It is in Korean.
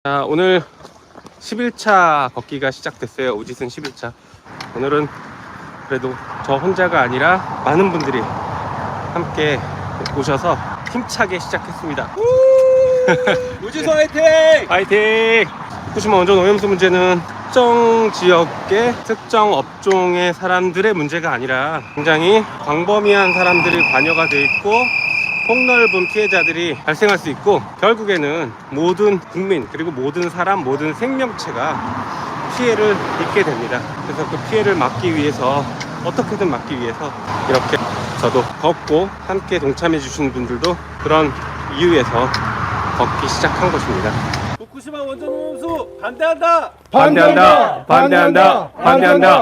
자, 오늘 11차 걷기가 시작됐어요. 오지선 11차. 오늘은 그래도 저 혼자가 아니라 많은 분들이 함께 오셔서 힘차게 시작했습니다. 우지선 화이팅! 파이팅! 후쿠시마 원전 오염수 문제는 특정 지역의 특정 업종의 사람들의 문제가 아니라 굉장히 광범위한 사람들이 관여가 돼 있고 폭넓은 피해자들이 발생할 수 있고, 결국에는 모든 국민 그리고 모든 사람, 모든 생명체가 피해를 입게 됩니다. 그래서 그 피해를 막기 위해서, 어떻게든 막기 위해서 이렇게 저도 걷고 함께 동참해 주시는 분들도 그런 이유에서 걷기 시작한 것입니다. 후쿠시마 원전 오염수 반대한다! 반대한다! 반대한다! 반대한다!